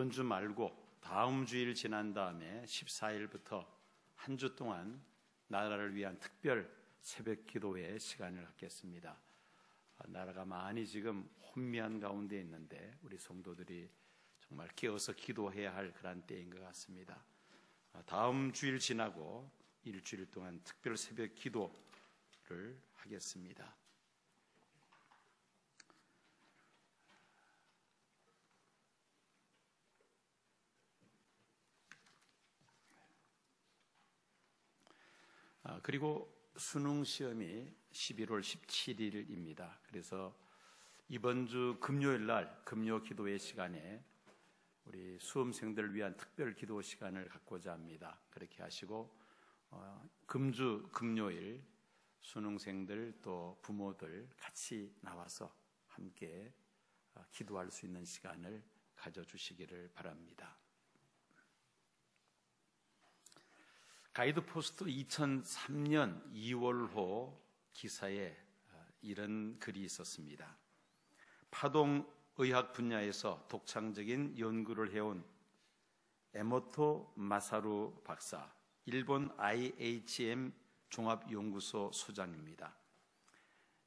이번 주 말고 다음 주일 지난 다음에 14일부터 한 주 동안 나라를 위한 특별 새벽 기도회 시간을 갖겠습니다. 나라가 많이 지금 혼미한 가운데 있는데 우리 성도들이 정말 깨어서 기도해야 할 그런 때인 것 같습니다. 다음 주일 지나고 일주일 동안 특별 새벽 기도를 하겠습니다. 그리고 수능 시험이 11월 17일입니다. 그래서 이번 주 금요일 날 금요 기도회 시간에 우리 수험생들을 위한 특별 기도 시간을 갖고자 합니다. 그렇게 하시고 금주 금요일 수능생들 또 부모들 같이 나와서 함께 기도할 수 있는 시간을 가져주시기를 바랍니다. 가이드포스트 2003년 2월호 기사에 이런 글이 있었습니다. 파동의학 분야에서 독창적인 연구를 해온 에모토 마사루 박사, 일본 IHM 종합연구소 소장입니다.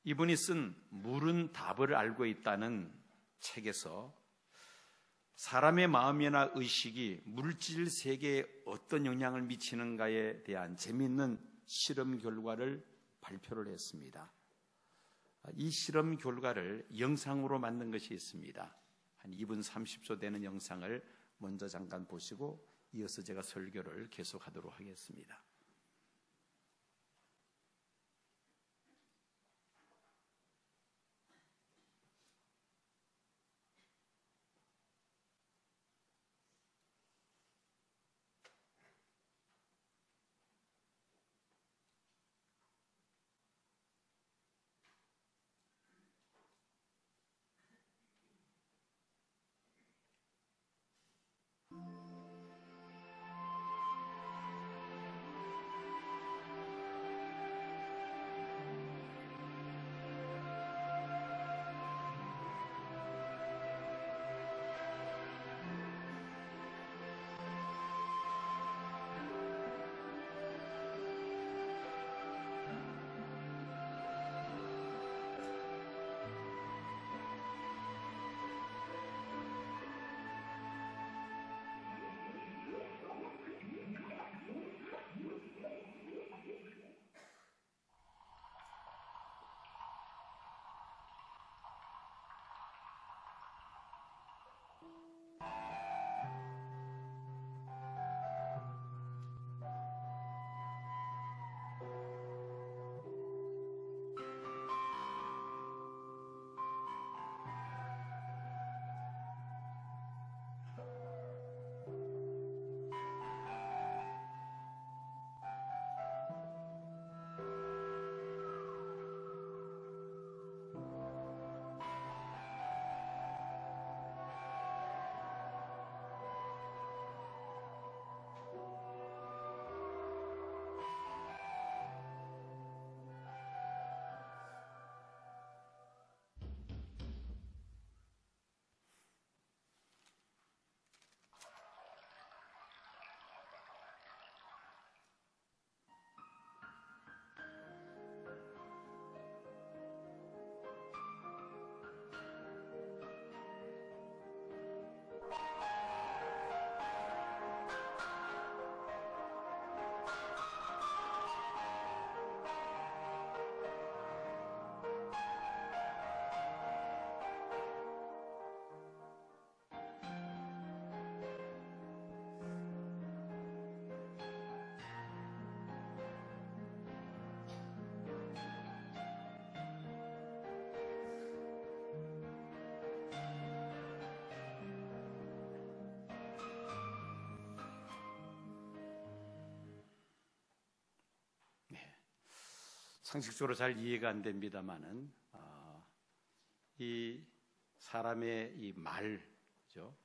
이분이 쓴 물은 답을 알고 있다는 책에서 사람의 마음이나 의식이 물질 세계에 어떤 영향을 미치는가에 대한 재미있는 실험 결과를 발표를 했습니다. 이 실험 결과를 영상으로 만든 것이 있습니다. 한 2분 30초 되는 영상을 먼저 잠깐 보시고 이어서 제가 설교를 계속하도록 하겠습니다. 상식적으로 잘 이해가 안 됩니다만은 이 사람의 이 말,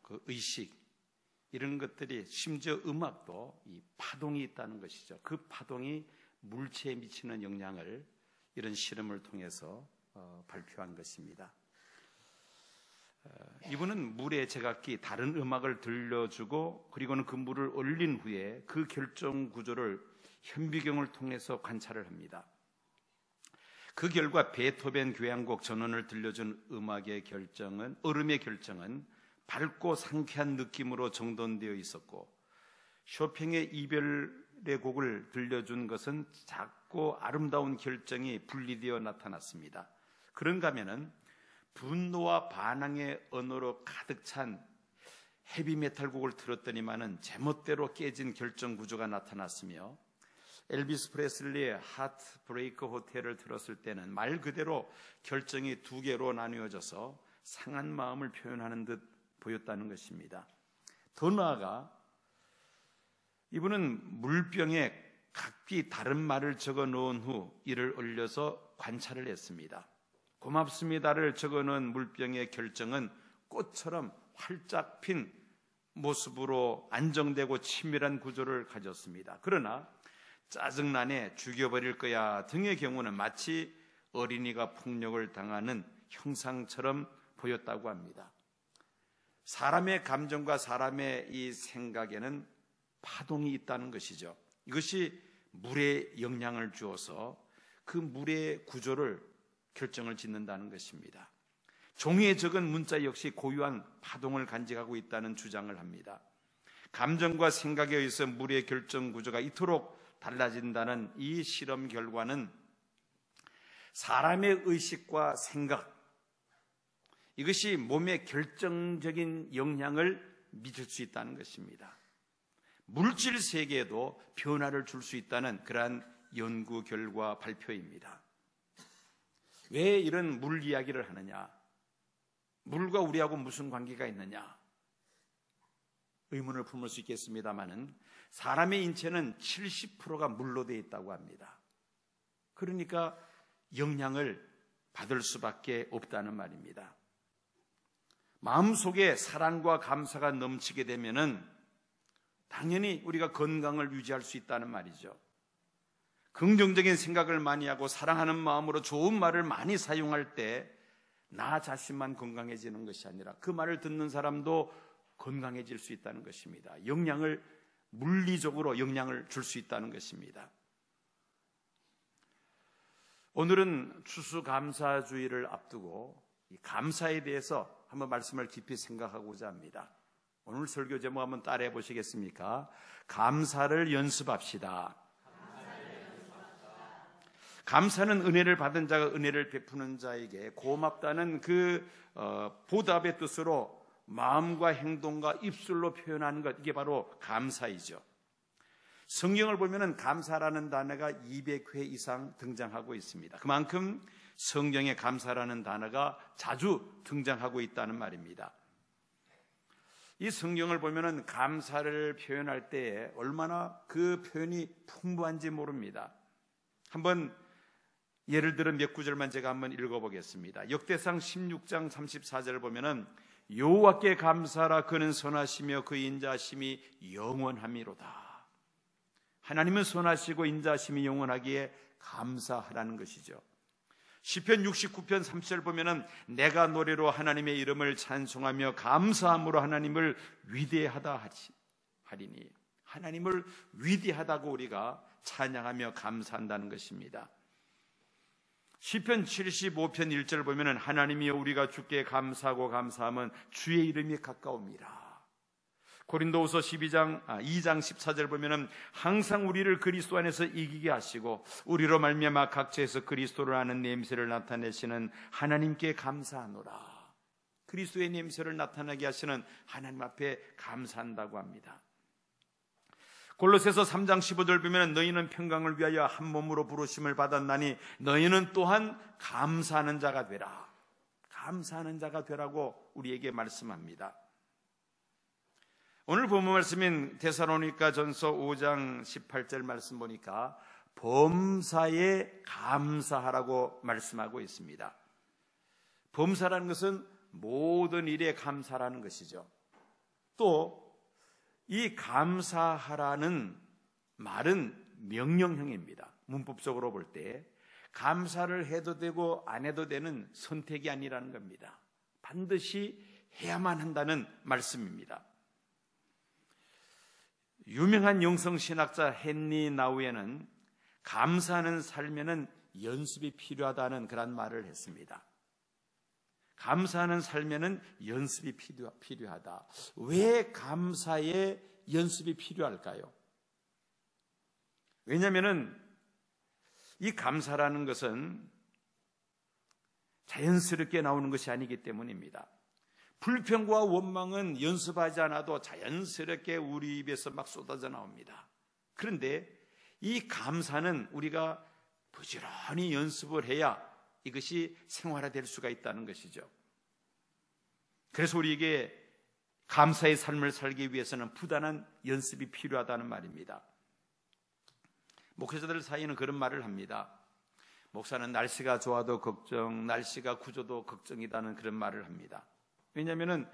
그 의식 이런 것들이 심지어 음악도 이 파동이 있다는 것이죠. 그 파동이 물체에 미치는 영향을 이런 실험을 통해서 발표한 것입니다. 이분은 물에 제각기 다른 음악을 들려주고 그리고는 그 물을 올린 후에 그 결정 구조를 현미경을 통해서 관찰을 합니다. 그 결과 베토벤 교향곡 전원을 들려준 음악의 결정은, 얼음의 결정은 밝고 상쾌한 느낌으로 정돈되어 있었고, 쇼팽의 이별의 곡을 들려준 것은 작고 아름다운 결정이 분리되어 나타났습니다. 그런가 하면은 분노와 반항의 언어로 가득 찬 헤비메탈 곡을 들었더니만은 제멋대로 깨진 결정 구조가 나타났으며, 엘비스 프레슬리의 하트 브레이크 호텔을 들었을 때는 말 그대로 결정이 두 개로 나뉘어져서 상한 마음을 표현하는 듯 보였다는 것입니다. 더 나아가 이분은 물병에 각기 다른 말을 적어 놓은 후 이를 올려서 관찰을 했습니다. 고맙습니다를 적어 놓은 물병의 결정은 꽃처럼 활짝 핀 모습으로 안정되고 친밀한 구조를 가졌습니다. 그러나 짜증나네, 죽여버릴 거야 등의 경우는 마치 어린이가 폭력을 당하는 형상처럼 보였다고 합니다. 사람의 감정과 사람의 이 생각에는 파동이 있다는 것이죠. 이것이 물에 영향을 주어서 그 물의 구조를 결정을 짓는다는 것입니다. 종이에 적은 문자 역시 고유한 파동을 간직하고 있다는 주장을 합니다. 감정과 생각에 의해서 물의 결정 구조가 이토록 달라진다는 이 실험 결과는 사람의 의식과 생각, 이것이 몸에 결정적인 영향을 미칠 수 있다는 것입니다. 물질 세계에도 변화를 줄 수 있다는 그러한 연구 결과 발표입니다. 왜 이런 물 이야기를 하느냐? 물과 우리하고 무슨 관계가 있느냐? 의문을 품을 수 있겠습니다마는 사람의 인체는 70%가 물로 되어 있다고 합니다. 그러니까 영향을 받을 수밖에 없다는 말입니다. 마음속에 사랑과 감사가 넘치게 되면은 당연히 우리가 건강을 유지할 수 있다는 말이죠. 긍정적인 생각을 많이 하고 사랑하는 마음으로 좋은 말을 많이 사용할 때 나 자신만 건강해지는 것이 아니라 그 말을 듣는 사람도 건강해질 수 있다는 것입니다. 물리적으로 영향을 줄 수 있다는 것입니다. 오늘은 추수감사주의를 앞두고 이 감사에 대해서 한번 말씀을 깊이 생각하고자 합니다. 오늘 설교 제목 한번 따라해 보시겠습니까? 감사를 연습합시다. 감사는 은혜를 받은 자가 은혜를 베푸는 자에게 고맙다는 그 보답의 뜻으로 마음과 행동과 입술로 표현하는 것, 이게 바로 감사이죠. 성경을 보면은 감사라는 단어가 200회 이상 등장하고 있습니다. 그만큼 성경에 감사라는 단어가 자주 등장하고 있다는 말입니다. 이 성경을 보면은 감사를 표현할 때에 얼마나 그 표현이 풍부한지 모릅니다. 한번 예를 들어 몇 구절만 제가 한번 읽어보겠습니다. 역대상 16장 34절을 보면은 여호와께 감사하라, 그는 선하시며 그 인자심이 영원함이로다. 하나님은 선하시고 인자심이 영원하기에 감사하라는 것이죠. 시편 69편 3절 보면은 내가 노래로 하나님의 이름을 찬송하며 감사함으로 하나님을 위대하다 하리니, 하나님을 위대하다고 우리가 찬양하며 감사한다는 것입니다. 시편 75편 1절 보면은 하나님이여 우리가 주께 감사하고 감사하면 주의 이름이 가까웁니다. 고린도후서 2장 14절 보면은 항상 우리를 그리스도 안에서 이기게 하시고 우리로 말미암아 각처에서 그리스도를 아는 냄새를 나타내시는 하나님께 감사하노라. 그리스도의 냄새를 나타나게 하시는 하나님 앞에 감사한다고 합니다. 골로새서 3장 15절 보면 너희는 평강을 위하여 한 몸으로 부르심을 받았나니 너희는 또한 감사하는 자가 되라. 감사하는 자가 되라고 우리에게 말씀합니다. 오늘 본문 말씀인 데살로니가전서 5장 18절 말씀 보니까 범사에 감사하라고 말씀하고 있습니다. 범사라는 것은 모든 일에 감사라는 것이죠. 또 이 감사하라는 말은 명령형입니다. 문법적으로 볼 때 감사를 해도 되고 안 해도 되는 선택이 아니라는 겁니다. 반드시 해야만 한다는 말씀입니다. 유명한 영성신학자 헨리 나우에는 감사하는 삶에는 연습이 필요하다는 그런 말을 했습니다. 감사하는 삶에는 연습이 필요하다. 왜 감사에 연습이 필요할까요? 왜냐하면 이 감사라는 것은 자연스럽게 나오는 것이 아니기 때문입니다. 불평과 원망은 연습하지 않아도 자연스럽게 우리 입에서 막 쏟아져 나옵니다. 그런데 이 감사는 우리가 부지런히 연습을 해야 이것이 생활화될 수가 있다는 것이죠. 그래서 우리에게 감사의 삶을 살기 위해서는 부단한 연습이 필요하다는 말입니다. 목회자들 사이에는 그런 말을 합니다. 목사는 날씨가 좋아도 걱정, 날씨가 구조도 걱정이라는 그런 말을 합니다. 왜냐하면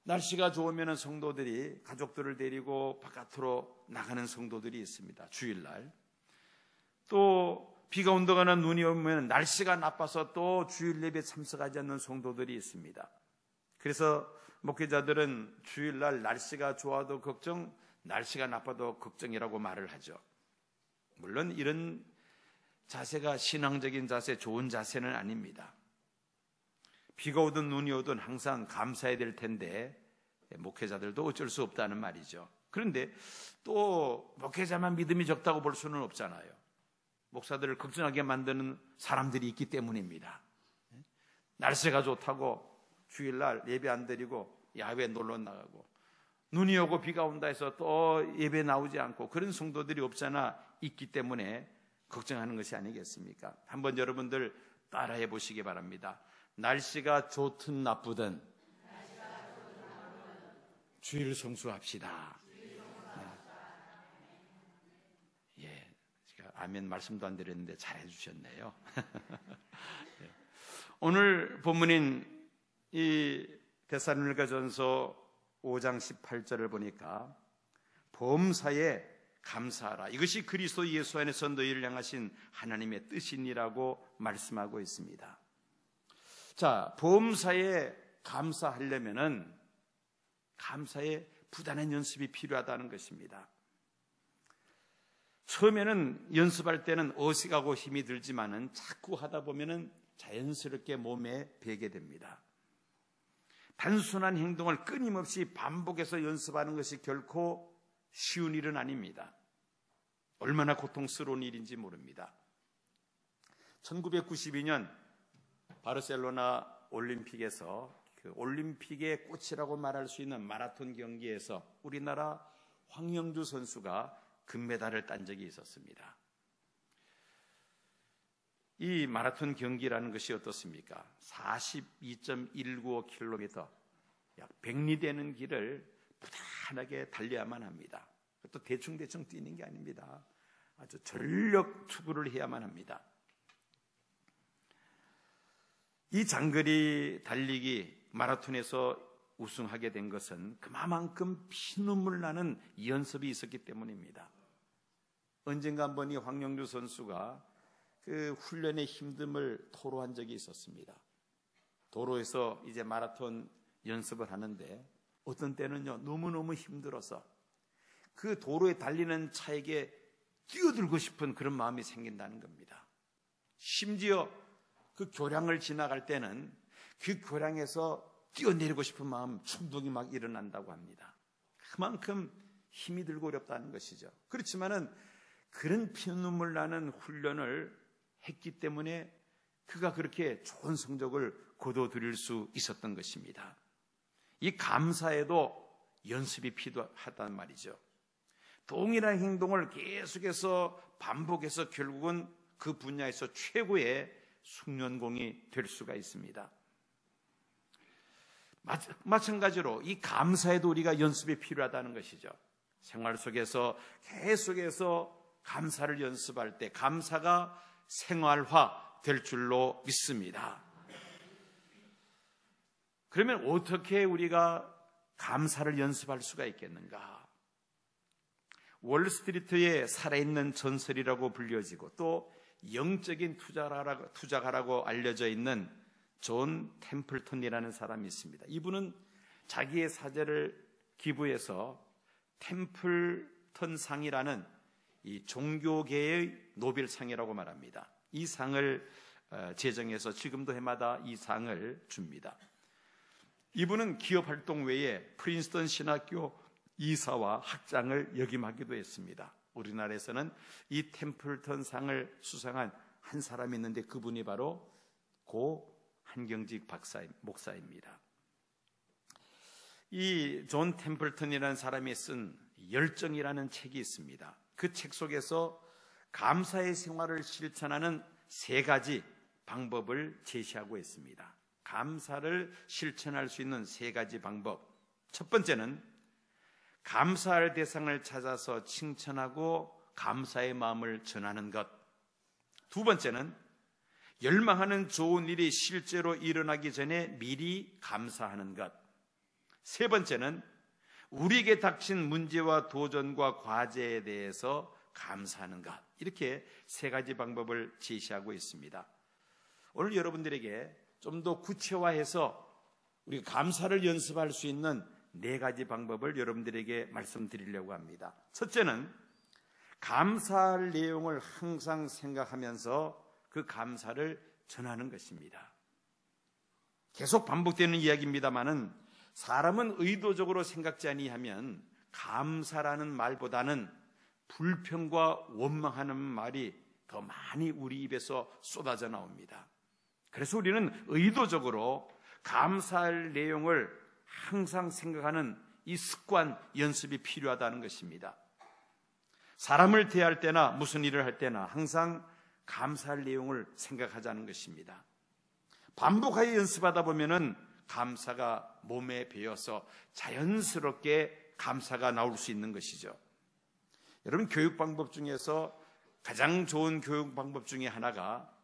날씨가 좋으면 성도들이 가족들을 데리고 바깥으로 나가는 성도들이 있습니다. 주일날. 또 비가 온다거나 눈이 오면 날씨가 나빠서 또 주일 예배에 참석하지 않는 성도들이 있습니다. 그래서 목회자들은 주일날 날씨가 좋아도 걱정, 날씨가 나빠도 걱정이라고 말을 하죠. 물론 이런 자세가 신앙적인 자세, 좋은 자세는 아닙니다. 비가 오든 눈이 오든 항상 감사해야 될 텐데 목회자들도 어쩔 수 없다는 말이죠. 그런데 또 목회자만 믿음이 적다고 볼 수는 없잖아요. 목사들을 걱정하게 만드는 사람들이 있기 때문입니다. 날씨가 좋다고 주일날 예배 안 드리고 야외 놀러 나가고, 눈이 오고 비가 온다 해서 또 예배 나오지 않고, 그런 성도들이 없잖아 있기 때문에 걱정하는 것이 아니겠습니까? 한번 여러분들 따라해 보시기 바랍니다. 날씨가 좋든 나쁘든 주일 성수합시다. 예, 제가 아멘 말씀도 안 드렸는데 잘해 주셨네요. 오늘 본문인 이 데살로니가전서 5장 18절을 보니까 범사에 감사하라, 이것이 그리스도 예수 안에서 너희를 향하신 하나님의 뜻이니라고 말씀하고 있습니다. 자, 범사에 감사하려면은 감사에 부단한 연습이 필요하다는 것입니다. 처음에는 연습할 때는 어색하고 힘이 들지만은 자꾸 하다 보면은 자연스럽게 몸에 배게 됩니다. 단순한 행동을 끊임없이 반복해서 연습하는 것이 결코 쉬운 일은 아닙니다. 얼마나 고통스러운 일인지 모릅니다. 1992년 바르셀로나 올림픽에서 그 올림픽의 꽃이라고 말할 수 있는 마라톤 경기에서 우리나라 황영주 선수가 금메달을 딴 적이 있었습니다. 이 마라톤 경기라는 것이 어떻습니까? 42.195km, 약 100리 되는 길을 부단하게 달려야만 합니다. 또 대충대충 뛰는 게 아닙니다. 아주 전력 투구를 해야만 합니다. 이 장거리 달리기 마라톤에서 우승하게 된 것은 그만큼 피눈물 나는 연습이 있었기 때문입니다. 언젠가 한 번 이 황영주 선수가 그 훈련의 힘듦을 토로한 적이 있었습니다. 도로에서 이제 마라톤 연습을 하는데 어떤 때는요, 너무너무 힘들어서 그 도로에 달리는 차에게 뛰어들고 싶은 그런 마음이 생긴다는 겁니다. 심지어 그 교량을 지나갈 때는 그 교량에서 뛰어내리고 싶은 마음, 충동이 막 일어난다고 합니다. 그만큼 힘이 들고 어렵다는 것이죠. 그렇지만은 그런 피눈물 나는 훈련을 했기 때문에 그가 그렇게 좋은 성적을 거둬들일 수 있었던 것입니다. 이 감사에도 연습이 필요하단 말이죠. 동일한 행동을 계속해서 반복해서 결국은 그 분야에서 최고의 숙련공이 될 수가 있습니다. 마찬가지로 이 감사에도 우리가 연습이 필요하다는 것이죠. 생활 속에서 계속해서 감사를 연습할 때 감사가 생활화 될 줄로 믿습니다. 그러면 어떻게 우리가 감사를 연습할 수가 있겠는가? 월스트리트의 살아있는 전설이라고 불려지고 또 영적인 투자가라고 알려져 있는 존 템플턴이라는 사람이 있습니다. 이분은 자기의 사제를 기부해서 템플턴 상이라는 이 종교계의 노벨상이라고 말합니다. 이 상을 제정해서 지금도 해마다 이 상을 줍니다. 이분은 기업 활동 외에 프린스턴 신학교 이사와 학장을 역임하기도 했습니다. 우리나라에서는 이 템플턴 상을 수상한 한 사람이 있는데 그분이 바로 고 한경직 목사입니다. 이 존 템플턴이라는 사람이 쓴 열정이라는 책이 있습니다. 그 책 속에서 감사의 생활을 실천하는 3가지 방법을 제시하고 있습니다. 감사를 실천할 수 있는 3가지 방법. 첫 번째는 감사할 대상을 찾아서 칭찬하고 감사의 마음을 전하는 것. 두 번째는 열망하는 좋은 일이 실제로 일어나기 전에 미리 감사하는 것. 세 번째는 우리에게 닥친 문제와 도전과 과제에 대해서 감사하는 것. 이렇게 3가지 방법을 제시하고 있습니다. 오늘 여러분들에게 좀 더 구체화해서 우리가 감사를 연습할 수 있는 4가지 방법을 여러분들에게 말씀드리려고 합니다. 첫째는 감사할 내용을 항상 생각하면서 그 감사를 전하는 것입니다. 계속 반복되는 이야기입니다만은 사람은 의도적으로 생각지 아니하면 감사라는 말보다는 불평과 원망하는 말이 더 많이 우리 입에서 쏟아져 나옵니다. 그래서 우리는 의도적으로 감사할 내용을 항상 생각하는 이 습관 연습이 필요하다는 것입니다. 사람을 대할 때나 무슨 일을 할 때나 항상 감사할 내용을 생각하자는 것입니다. 반복하여 연습하다 보면은 감사가 몸에 배어서 자연스럽게 감사가 나올 수 있는 것이죠. 여러분, 교육 방법 중에서 가장 좋은 교육 방법 중에 하나가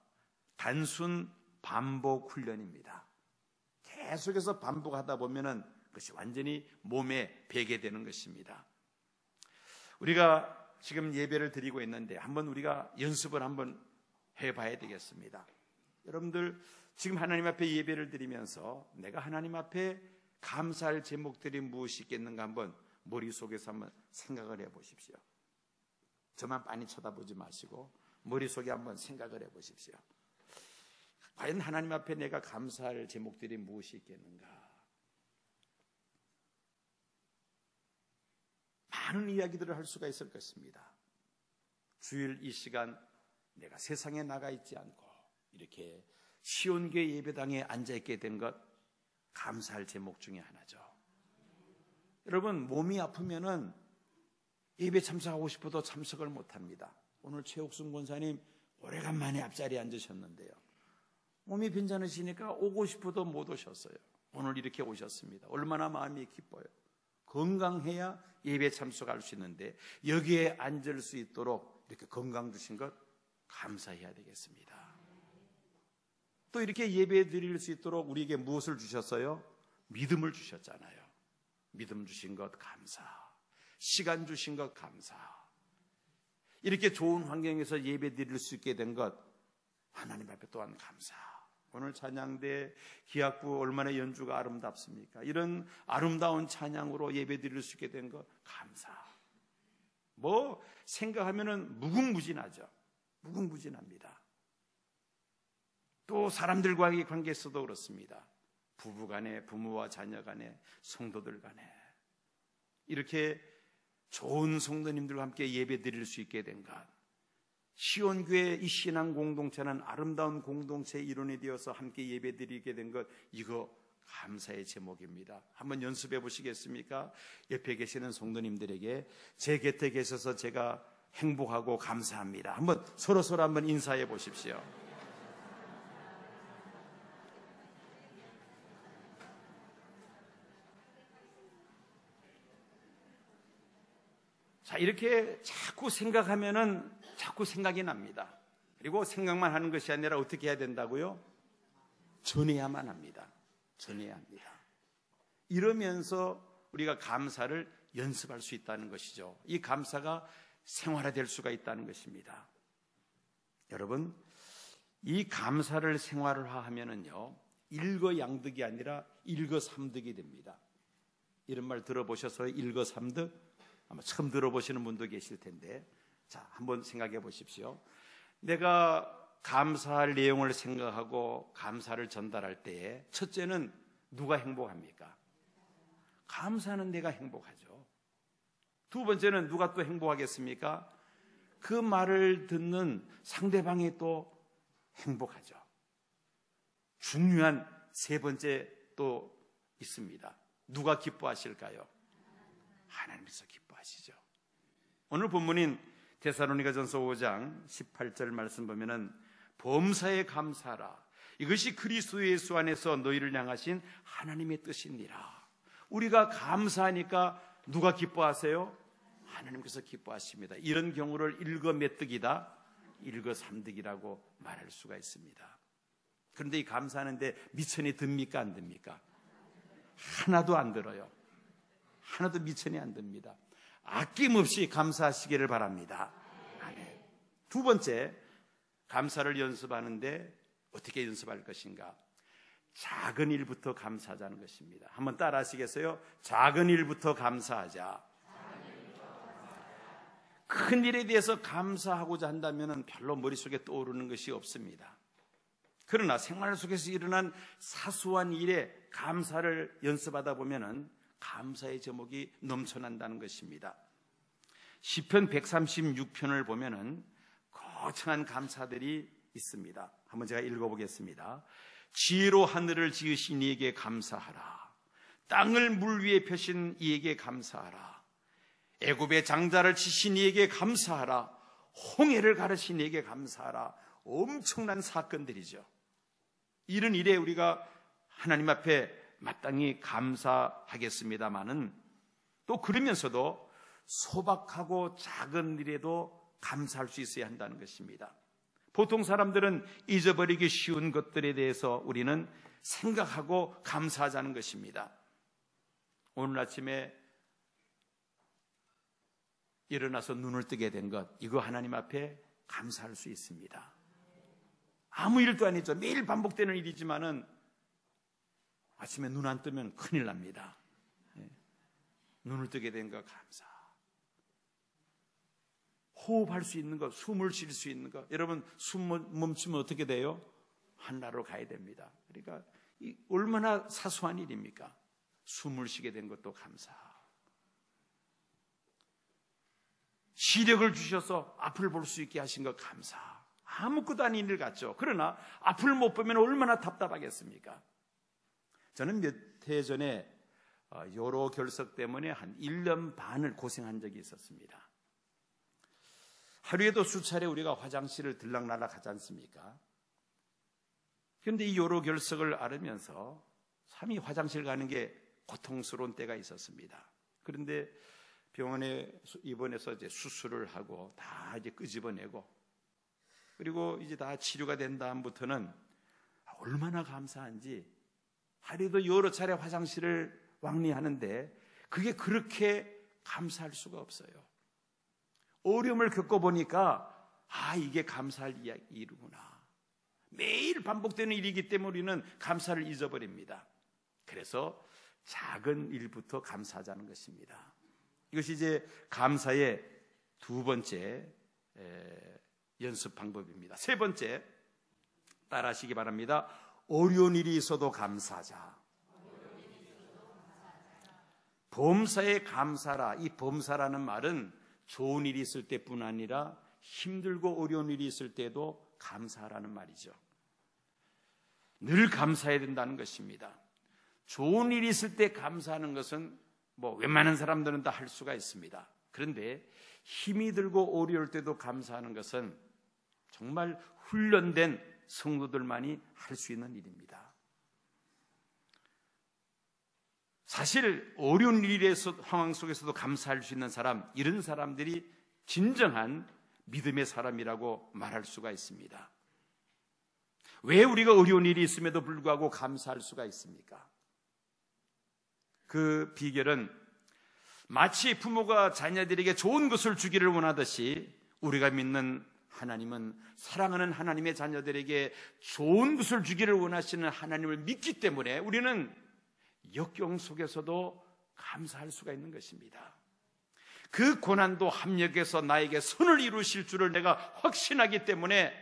단순 반복 훈련입니다. 계속해서 반복하다 보면은 그것이 완전히 몸에 배게 되는 것입니다. 우리가 지금 예배를 드리고 있는데 한번 우리가 연습을 한번 해봐야 되겠습니다. 여러분들 지금 하나님 앞에 예배를 드리면서 내가 하나님 앞에 감사할 제목들이 무엇이 있겠는가 한번 머릿속에서 한번 생각을 해보십시오. 저만 빤히 쳐다보지 마시고 머릿속에 한번 생각을 해보십시오. 과연 하나님 앞에 내가 감사할 제목들이 무엇이 있겠는가? 많은 이야기들을 할 수가 있을 것입니다. 주일 이 시간 내가 세상에 나가 있지 않고 이렇게 시온교회 예배당에 앉아있게 된 것 감사할 제목 중에 하나죠. 여러분, 몸이 아프면은 예배 참석하고 싶어도 참석을 못합니다. 오늘 최옥순 권사님 오래간만에 앞자리에 앉으셨는데요, 몸이 괜찮으시니까 오고 싶어도 못 오셨어요. 오늘 이렇게 오셨습니다. 얼마나 마음이 기뻐요. 건강해야 예배 참석할 수 있는데 여기에 앉을 수 있도록 이렇게 건강 주신 것 감사해야 되겠습니다. 또 이렇게 예배 드릴 수 있도록 우리에게 무엇을 주셨어요? 믿음을 주셨잖아요. 믿음 주신 것 감사, 시간 주신 것 감사, 이렇게 좋은 환경에서 예배 드릴 수 있게 된 것 하나님 앞에 또한 감사. 오늘 찬양대 기악부 얼마나 연주가 아름답습니까? 이런 아름다운 찬양으로 예배 드릴 수 있게 된 것 감사. 뭐 생각하면은 무궁무진하죠. 무궁무진합니다. 또 사람들과의 관계에서도 그렇습니다. 부부 간에, 부모와 자녀 간에, 성도들 간에 이렇게 좋은 성도님들과 함께 예배 드릴 수 있게 된 것, 시온교회 이 신앙 공동체는 아름다운 공동체의 일원이 되어서 함께 예배 드리게 된 것, 이거 감사의 제목입니다. 한번 연습해 보시겠습니까? 옆에 계시는 성도님들에게 제 곁에 계셔서 제가 행복하고 감사합니다. 한번 서로 한번 인사해 보십시오. 자, 이렇게 자꾸 생각하면은 자꾸 생각이 납니다. 그리고 생각만 하는 것이 아니라 어떻게 해야 된다고요? 전해야만 합니다. 전해야 합니다. 이러면서 우리가 감사를 연습할 수 있다는 것이죠. 이 감사가 생활화될 수가 있다는 것입니다. 여러분, 이 감사를 생활화하면은요, 일거양득이 아니라 일거삼득이 됩니다. 이런 말 들어보셔서 일거삼득? 아마 처음 들어보시는 분도 계실 텐데, 자, 한번 생각해 보십시오. 내가 감사할 내용을 생각하고 감사를 전달할 때에 첫째는 누가 행복합니까? 감사는 내가 행복하죠. 두 번째는 누가 또 행복하겠습니까? 그 말을 듣는 상대방이 또 행복하죠. 중요한 세 번째 또 있습니다. 누가 기뻐하실까요? 하나님께서 기뻐하시죠. 오늘 본문인 데살로니가전서 5장 18절 말씀 보면은 범사에 감사하라. 이것이 그리스도 예수 안에서 너희를 향하신 하나님의 뜻이니라. 우리가 감사하니까 누가 기뻐하세요? 하나님께서 기뻐하십니다. 이런 경우를 일거몇득이다, 일거삼득이라고 말할 수가 있습니다. 그런데 이 감사하는데 미천이 듭니까, 안 듭니까? 하나도 안 들어요. 하나도 미천이 안 듭니다. 아낌없이 감사하시기를 바랍니다. 아멘. 두 번째, 감사를 연습하는데 어떻게 연습할 것인가? 작은 일부터 감사하자는 것입니다. 한번 따라 하시겠어요? 작은 일부터 감사하자. 큰 일에 대해서 감사하고자 한다면 별로 머릿속에 떠오르는 것이 없습니다. 그러나 생활 속에서 일어난 사소한 일에 감사를 연습하다 보면 감사의 제목이 넘쳐난다는 것입니다. 시편 136편을 보면 거창한 감사들이 있습니다. 한번 제가 읽어보겠습니다. 지혜로 하늘을 지으신 이에게 감사하라. 땅을 물 위에 펴신 이에게 감사하라. 애굽의 장자를 치신 이에게 감사하라. 홍해를 가르신 이에게 감사하라. 엄청난 사건들이죠. 이런 일에 우리가 하나님 앞에 마땅히 감사하겠습니다마는 또 그러면서도 소박하고 작은 일에도 감사할 수 있어야 한다는 것입니다. 보통 사람들은 잊어버리기 쉬운 것들에 대해서 우리는 생각하고 감사하자는 것입니다. 오늘 아침에 일어나서 눈을 뜨게 된 것, 이거 하나님 앞에 감사할 수 있습니다. 아무 일도 아니죠. 매일 반복되는 일이지만은 아침에 눈 안 뜨면 큰일 납니다. 눈을 뜨게 된 것 감사. 호흡할 수 있는 것, 숨을 쉴 수 있는 것. 여러분, 숨 멈추면 어떻게 돼요? 하늘나라로 가야 됩니다. 그러니까 얼마나 사소한 일입니까? 숨을 쉬게 된 것도 감사. 시력을 주셔서 앞을 볼 수 있게 하신 것 감사. 아무것도 아닌 일 같죠. 그러나 앞을 못 보면 얼마나 답답하겠습니까? 저는 몇 해 전에 요로 결석 때문에 한 1년 반을 고생한 적이 있었습니다. 하루에도 수차례 우리가 화장실을 들락날락 하지 않습니까? 그런데 이 요로 결석을 앓으면서 참 화장실 가는 게 고통스러운 때가 있었습니다. 그런데 병원에 입원해서 이제 수술을 하고 다 이제 끄집어내고 그리고 이제 다 치료가 된 다음부터는 얼마나 감사한지 하루에도 여러 차례 화장실을 왕래하는데 그게 그렇게 감사할 수가 없어요. 어려움을 겪어보니까 이게 감사할 일이구나. 매일 반복되는 일이기 때문에 우리는 감사를 잊어버립니다. 그래서 작은 일부터 감사하자는 것입니다. 이것이 이제 감사의 두 번째 연습 방법입니다. 세 번째, 따라하시기 바랍니다. 어려운 일이 있어도 감사하자. 범사에 감사라. 이 범사라는 말은 좋은 일이 있을 때뿐 아니라 힘들고 어려운 일이 있을 때도 감사하라는 말이죠. 늘 감사해야 된다는 것입니다. 좋은 일이 있을 때 감사하는 것은 웬만한 사람들은 다 할 수가 있습니다. 그런데 힘이 들고 어려울 때도 감사하는 것은 정말 훈련된 성도들만이 할 수 있는 일입니다. 사실 어려운 일의 상황 속에서도 감사할 수 있는 사람, 이런 사람들이 진정한 믿음의 사람이라고 말할 수가 있습니다. 왜 우리가 어려운 일이 있음에도 불구하고 감사할 수가 있습니까? 그 비결은 마치 부모가 자녀들에게 좋은 것을 주기를 원하듯이 우리가 믿는 하나님은 사랑하는 하나님의 자녀들에게 좋은 것을 주기를 원하시는 하나님을 믿기 때문에 우리는 역경 속에서도 감사할 수가 있는 것입니다. 그 고난도 합력해서 나에게 선을 이루실 줄을 내가 확신하기 때문에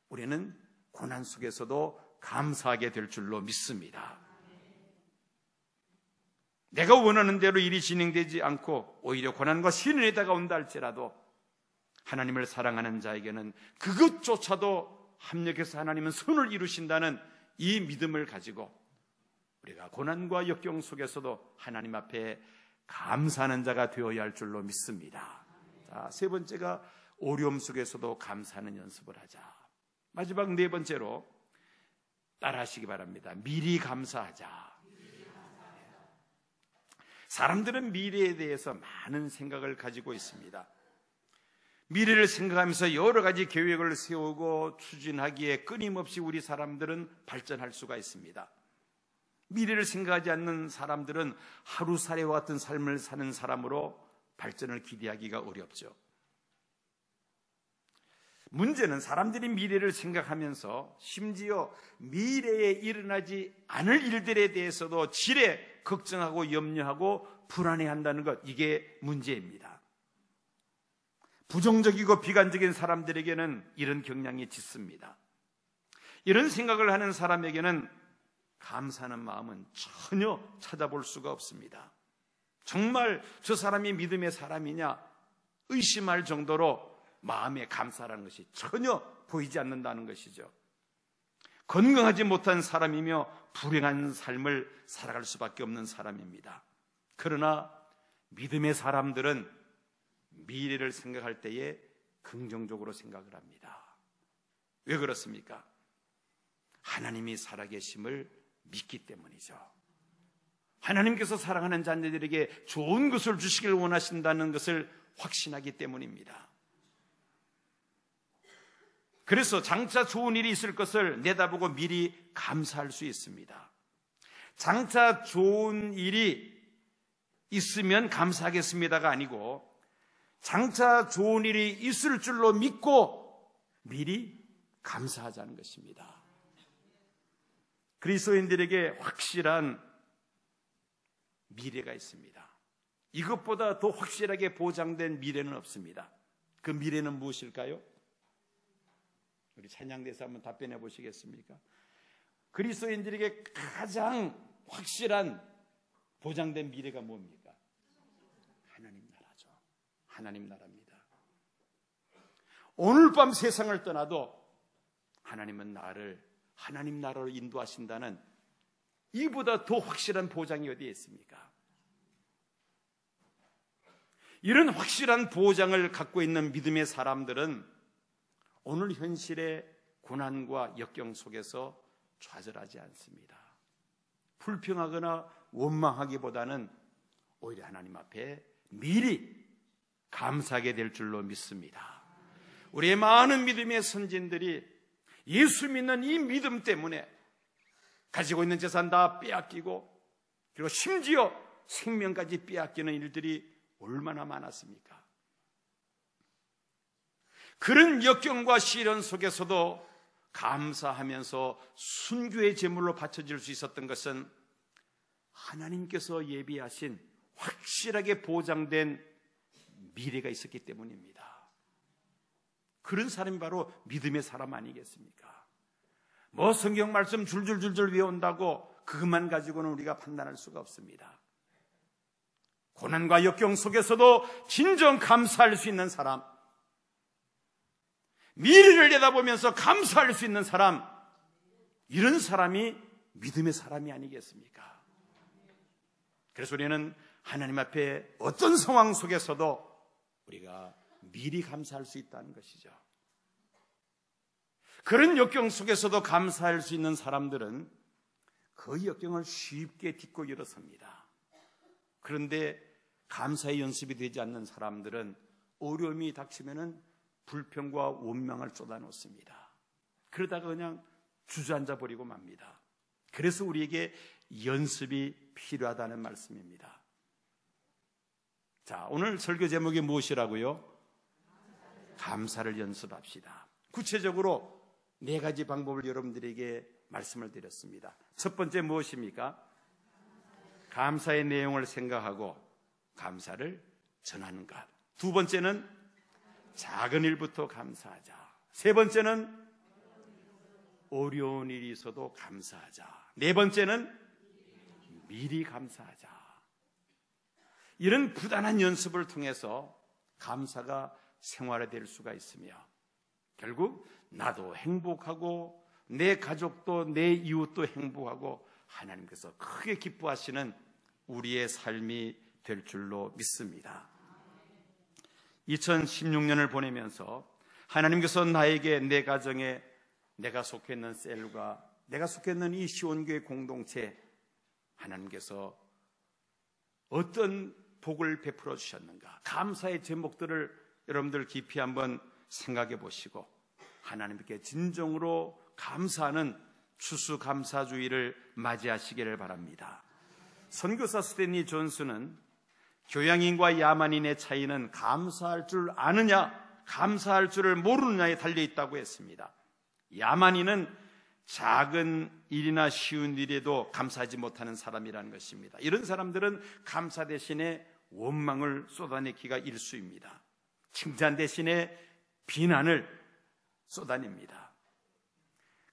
우리는 고난 속에서도 감사하게 될 줄로 믿습니다. 내가 원하는 대로 일이 진행되지 않고 오히려 고난과 시련이 다가온다 할지라도 하나님을 사랑하는 자에게는 그것조차도 합력해서 하나님은 선을 이루신다는 이 믿음을 가지고 우리가 고난과 역경 속에서도 하나님 앞에 감사하는 자가 되어야 할 줄로 믿습니다. 자, 세 번째가 어려움 속에서도 감사하는 연습을 하자. 마지막 네 번째로 따라하시기 바랍니다. 미리 감사하자. 사람들은 미래에 대해서 많은 생각을 가지고 있습니다. 미래를 생각하면서 여러 가지 계획을 세우고 추진하기에 끊임없이 우리 사람들은 발전할 수가 있습니다. 미래를 생각하지 않는 사람들은 하루살이와 같은 삶을 사는 사람으로 발전을 기대하기가 어렵죠. 문제는 사람들이 미래를 생각하면서 심지어 미래에 일어나지 않을 일들에 대해서도 지레 걱정하고 염려하고 불안해한다는 것, 이게 문제입니다. 부정적이고 비관적인 사람들에게는 이런 경향이 짙습니다. 이런 생각을 하는 사람에게는 감사하는 마음은 전혀 찾아볼 수가 없습니다. 정말 저 사람이 믿음의 사람이냐 의심할 정도로 마음에 감사라는 것이 전혀 보이지 않는다는 것이죠. 건강하지 못한 사람이며 불행한 삶을 살아갈 수밖에 없는 사람입니다. 그러나 믿음의 사람들은 미래를 생각할 때에 긍정적으로 생각을 합니다. 왜 그렇습니까? 하나님이 살아계심을 믿기 때문이죠. 하나님께서 사랑하는 자녀들에게 좋은 것을 주시길 원하신다는 것을 확신하기 때문입니다. 그래서 장차 좋은 일이 있을 것을 내다보고 미리 감사할 수 있습니다. 장차 좋은 일이 있으면 감사하겠습니다가 아니고 장차 좋은 일이 있을 줄로 믿고 미리 감사하자는 것입니다. 그리스도인들에게 확실한 미래가 있습니다. 이것보다 더 확실하게 보장된 미래는 없습니다. 그 미래는 무엇일까요? 우리 찬양대사 한번 답변해 보시겠습니까? 그리스도인들에게 가장 확실한 보장된 미래가 뭡니까? 하나님 나라죠. 하나님 나라입니다. 오늘 밤 세상을 떠나도 하나님은 나를 하나님 나라로 인도하신다는 이보다 더 확실한 보장이 어디에 있습니까? 이런 확실한 보장을 갖고 있는 믿음의 사람들은 오늘 현실의 고난과 역경 속에서 좌절하지 않습니다. 불평하거나 원망하기보다는 오히려 하나님 앞에 미리 감사하게 될 줄로 믿습니다. 우리의 많은 믿음의 선진들이 예수 믿는 이 믿음 때문에 가지고 있는 재산 다 빼앗기고 그리고 심지어 생명까지 빼앗기는 일들이 얼마나 많았습니까? 그런 역경과 시련 속에서도 감사하면서 순교의 제물로 바쳐질 수 있었던 것은 하나님께서 예비하신 확실하게 보장된 미래가 있었기 때문입니다. 그런 사람이 바로 믿음의 사람 아니겠습니까? 뭐 성경 말씀 줄줄줄줄 외운다고 그것만 가지고는 우리가 판단할 수가 없습니다. 고난과 역경 속에서도 진정 감사할 수 있는 사람, 미래를 내다보면서 감사할 수 있는 사람, 이런 사람이 믿음의 사람이 아니겠습니까? 그래서 우리는 하나님 앞에 어떤 상황 속에서도 우리가 미리 감사할 수 있다는 것이죠. 그런 역경 속에서도 감사할 수 있는 사람들은 그 역경을 쉽게 딛고 일어섭니다. 그런데 감사의 연습이 되지 않는 사람들은 어려움이 닥치면은 불평과 원망을 쏟아놓습니다. 그러다가 그냥 주저앉아 버리고 맙니다. 그래서 우리에게 연습이 필요하다는 말씀입니다. 자, 오늘 설교 제목이 무엇이라고요? 감사를 연습합시다. 구체적으로 4가지 방법을 여러분들에게 말씀을 드렸습니다. 첫 번째 무엇입니까? 감사의 내용을 생각하고 감사를 전하는 것. 두 번째는 작은 일부터 감사하자. 세 번째는 어려운 일이 있어도 감사하자. 네 번째는 미리 감사하자. 이런 부단한 연습을 통해서 감사가 생활화될 수가 있으며 결국 나도 행복하고 내 가족도 내 이웃도 행복하고 하나님께서 크게 기뻐하시는 우리의 삶이 될 줄로 믿습니다. 2016년을 보내면서 하나님께서 나에게 내 가정에 내가 속해 있는 셀과 내가 속해 있는 이 시온교회 공동체 하나님께서 어떤 복을 베풀어 주셨는가, 감사의 제목들을 여러분들 깊이 한번 생각해 보시고 하나님께 진정으로 감사하는 추수감사주의를 맞이하시기를 바랍니다. 선교사 스탠리 존슨은 교양인과 야만인의 차이는 감사할 줄 아느냐, 감사할 줄을 모르느냐에 달려있다고 했습니다. 야만인은 작은 일이나 쉬운 일에도 감사하지 못하는 사람이라는 것입니다. 이런 사람들은 감사 대신에 원망을 쏟아내기가 일쑤입니다. 칭찬 대신에 비난을 쏟아냅니다.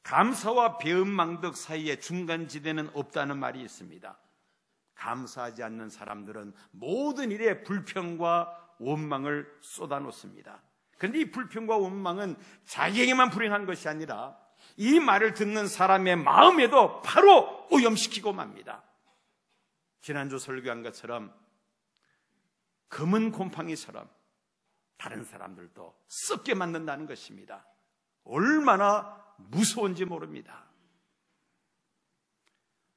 감사와 배은망덕 사이에 중간지대는 없다는 말이 있습니다. 감사하지 않는 사람들은 모든 일에 불평과 원망을 쏟아놓습니다. 그런데 이 불평과 원망은 자기에게만 불행한 것이 아니라 이 말을 듣는 사람의 마음에도 바로 오염시키고 맙니다. 지난주 설교한 것처럼 검은 곰팡이처럼 다른 사람들도 썩게 만든다는 것입니다. 얼마나 무서운지 모릅니다.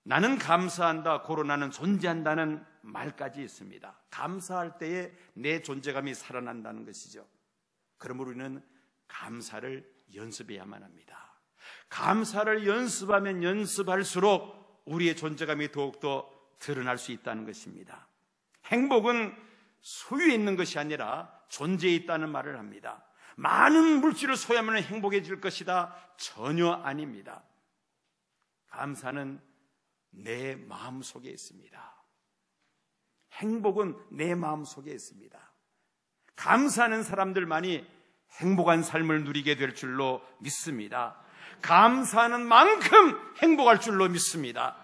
나는 감사한다, 코로나는 존재한다는 말까지 있습니다. 감사할 때에 내 존재감이 살아난다는 것이죠. 그러므로 우리는 감사를 연습해야만 합니다. 감사를 연습하면 연습할수록 우리의 존재감이 더욱더 드러날 수 있다는 것입니다. 행복은 소유에 있는 것이 아니라 존재에 있다는 말을 합니다. 많은 물질을 소유하면 행복해질 것이다. 전혀 아닙니다. 감사는 내 마음 속에 있습니다. 행복은 내 마음 속에 있습니다. 감사하는 사람들만이 행복한 삶을 누리게 될 줄로 믿습니다. 감사하는 만큼 행복할 줄로 믿습니다.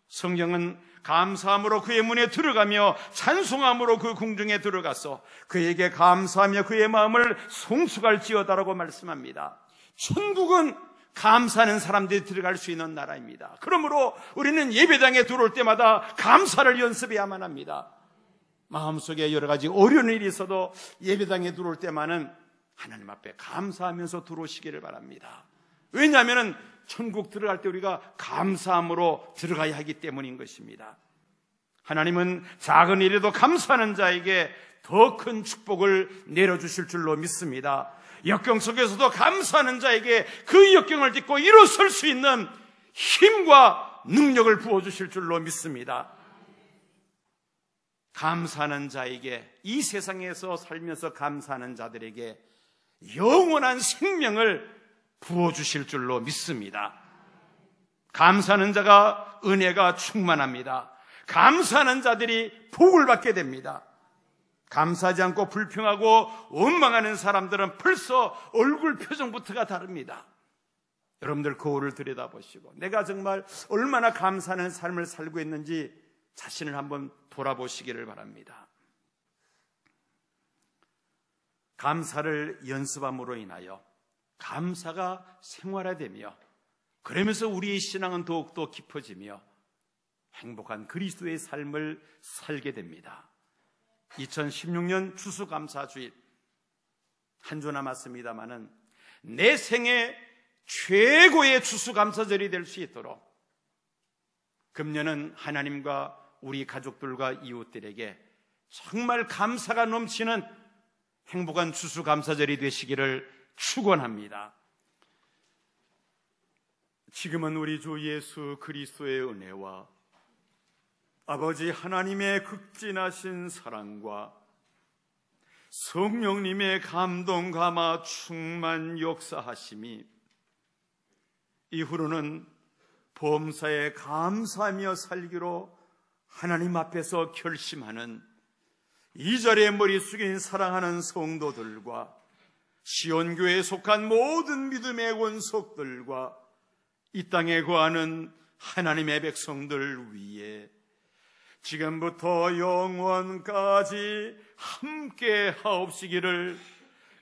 성경은 감사함으로 그의 문에 들어가며 찬송함으로 그 궁중에 들어가서 그에게 감사하며 그의 마음을 송축할지어다라고 말씀합니다. 천국은 감사하는 사람들이 들어갈 수 있는 나라입니다. 그러므로 우리는 예배당에 들어올 때마다 감사를 연습해야만 합니다. 마음속에 여러 가지 어려운 일이 있어도 예배당에 들어올 때만은 하나님 앞에 감사하면서 들어오시기를 바랍니다. 왜냐하면 천국 들어갈 때 우리가 감사함으로 들어가야 하기 때문인 것입니다. 하나님은 작은 일에도 감사하는 자에게 더 큰 축복을 내려주실 줄로 믿습니다. 역경 속에서도 감사하는 자에게 그 역경을 딛고 일어설 수 있는 힘과 능력을 부어주실 줄로 믿습니다. 감사하는 자에게, 이 세상에서 살면서 감사하는 자들에게 영원한 생명을 부어주실 줄로 믿습니다. 감사하는 자가 은혜가 충만합니다. 감사하는 자들이 복을 받게 됩니다. 감사하지 않고 불평하고 원망하는 사람들은 벌써 얼굴 표정부터가 다릅니다. 여러분들 거울을 들여다보시고 내가 정말 얼마나 감사하는 삶을 살고 있는지 자신을 한번 돌아보시기를 바랍니다. 감사를 연습함으로 인하여 감사가 생활화되며 그러면서 우리의 신앙은 더욱더 깊어지며 행복한 그리스도의 삶을 살게 됩니다. 2016년 추수감사주일 한 주 남았습니다마는 내 생애 최고의 추수감사절이 될 수 있도록 금년은 하나님과 우리 가족들과 이웃들에게 정말 감사가 넘치는 행복한 추수감사절이 되시기를 축원합니다. 지금은 우리 주 예수 그리스도의 은혜와 아버지 하나님의 극진하신 사랑과 성령님의 감동 감화 충만 역사하심이 이후로는 범사에 감사하며 살기로 하나님 앞에서 결심하는 이 자리에 머리 숙인 사랑하는 성도들과 시온교회에 속한 모든 믿음의 권속들과 이 땅에 거하는 하나님의 백성들 위에 지금부터 영원까지 함께 하옵시기를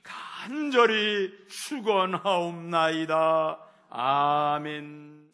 간절히 축원하옵나이다. 아멘.